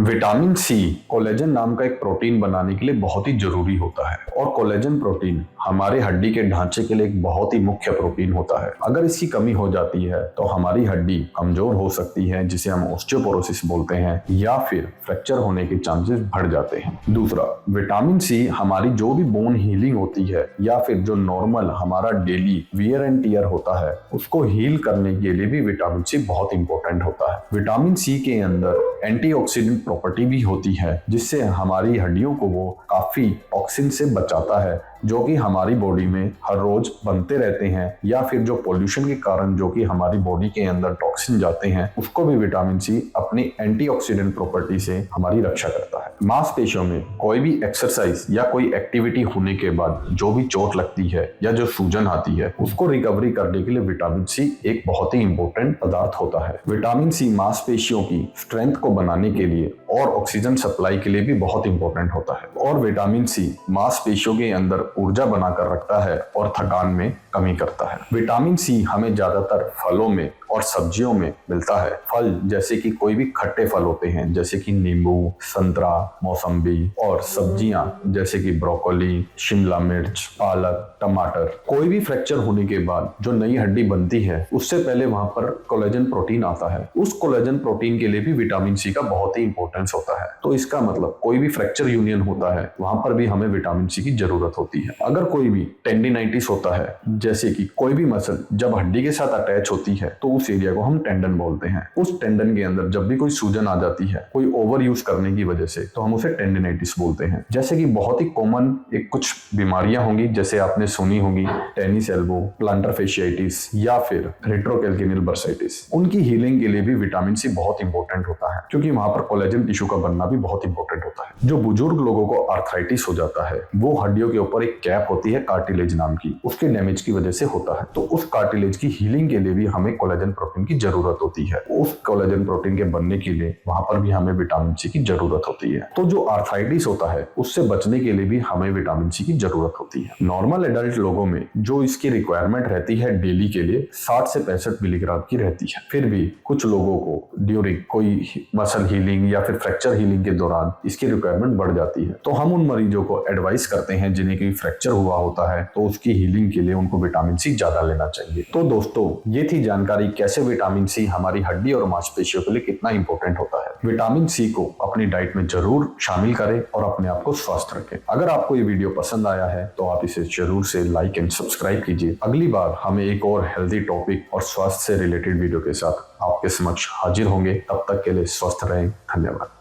Vitamin C collagen नाम का एक प्रोटीन बनाने के लिए बहुत ही जरूरी होता है और कोलेजन प्रोटीन हमारे हड्डी के ढांचे के लिए एक बहुत ही मुख्य प्रोटीन होता है। अगर इसकी कमी हो जाती है तो हमारी हड्डी कमजोर हो सकती है, जिसे हम ऑस्टियोपोरोसिस बोलते हैं, या फिर फ्रैक्चर होने के चांसेस बढ़ जाते हैं। दूसरा, विटामिन सी हमारी जो भी बोन हीलिंग होती है या फिर जो नॉर्मल हमारा डेली वियर एंड टियर होता है उसको हील करने के लिए भी विटामिन सी बहुत इंपॉर्टेंट होता है। विटामिन सी के अंदर एंटीऑक्सीडेंट प्रॉपर्टी भी होती है, जिससे हमारी हड्डियों को वो काफी टॉक्सिन से बचाता है, जो कि हमारी बॉडी में हर रोज बनते रहते हैं, या फिर जो पोल्यूशन के कारण जो कि हमारी बॉडी के अंदर टॉक्सिन जाते हैं उसको भी विटामिन सी अपनी एंटीऑक्सीडेंट प्रॉपर्टी से हमारी रक्षा करता है। मांसपेशियों में कोई भी एक्सरसाइज या कोई एक्टिविटी होने के बाद जो भी चोट लगती है या जो सूजन आती है उसको रिकवरी करने के लिए विटामिन सी एक बहुत ही इंपॉर्टेंट पदार्थ होता है। विटामिन सी मांसपेशियों की स्ट्रेंथ को बनाने के लिए और ऑक्सीजन सप्लाई के लिए भी बहुत इंपॉर्टेंट होता है। और विटामिन सी मांसपेशियों के अंदर ऊर्जा बनाकर रखता है और थकान में कमी करता है। विटामिन सी हमें ज्यादातर फलों में और सब्जियों में मिलता है। फल जैसे कि कोई भी खट्टे फल होते हैं जैसे कि नींबू, संतरा, मौसम्बी, और सब्जियां जैसे कि ब्रोकोली, शिमला मिर्च, पालक, टमाटर। कोई भी फ्रैक्चर होने के बाद जो नई हड्डी बनती है उससे पहले वहां पर कोलेजन प्रोटीन आता है। उस कोलेजन प्रोटीन के लिए भी विटामिन सी का बहुत ही इंपॉर्टेंस होता है। तो इसका मतलब कोई भी फ्रैक्चर यूनियन होता है वहां पर भी हमें विटामिन सी की जरूरत होती है। अगर कोई भी टेंडिनाइटिस होता है, जैसे कि कोई भी मसल जब हड्डी के साथ अटैच होती है तो उस एरिया को हम टेंडन बोलते हैं। उस टेंडन के अंदर जब भी कोई सूजन आ जाती है कोई ओवर यूज करने की वजह से, तो हम उसे टेंडिनाइटिस बोलते हैं। जैसे कि बहुत ही कॉमन एक कुछ बीमारियां होंगी, जैसे आपने सुनी होंगी टेनिस एल्बो, प्लांटर फेशियाइटिस या फिर रेट्रोकैल्किनियल बर्साइटिस। उनकी हीलिंग के लिए भी विटामिन सी बहुत इंपॉर्टेंट होता है, क्योंकि वहां पर कोलेजन टिश्यू का बनना भी बहुत इंपॉर्टेंट होता है। जो बुजुर्ग लोगों को आर्थराइटिस हो जाता है वो हड्डियों के ऊपर एक कैप होती है कार्टिलेज नाम की, उसके डैमेज की वजह से होता है। तो उस कार्टिलेज की हीलिंग के लिए भी हमें कोलेजन प्रोटीन की जरूरत होती है। उस कोलेजन प्रोटीन के बनने के लिए वहां पर भी हमें विटामिन सी की जरूरत होती है। तो जो आर्थराइटिस होता है उससे बचने के लिए भी हमें विटामिन सी की जरूरत होती है। नॉर्मल एडल्ट लोगों में जो इसकी रिक्वायरमेंट रहती है डेली के लिए 60 से 65 मिलीग्राम की रहती है। फिर भी कुछ लोगों को ड्यूरिंग कोई मसल हीलिंग या फिर फ्रैक्चर हीलिंग के दौरान इसकी रिक्वायरमेंट बढ़ जाती है। तो हम उन मरीजों को एडवाइस करते हैं जिन्हें कोई फ्रैक्चर हुआ होता है तो उसकी हीलिंग के लिए उनको विटामिन सी ज्यादा लेना चाहिए। तो दोस्तों, ये थी जानकारी कैसे विटामिन सी हमारी हड्डी और मांसपेशियों के लिए कितना इंपॉर्टेंट होता है। विटामिन सी को अपनी डाइट में जरूर शामिल करें और अपने आप को स्वस्थ रखें। अगर आपको ये वीडियो पसंद आया है तो आप इसे जरूर से लाइक एंड सब्सक्राइब कीजिए। अगली बार हमें एक और हेल्दी टॉपिक और स्वास्थ्य से रिलेटेड वीडियो के साथ आपके समक्ष हाजिर होंगे। तब तक के लिए स्वस्थ रहें। धन्यवाद।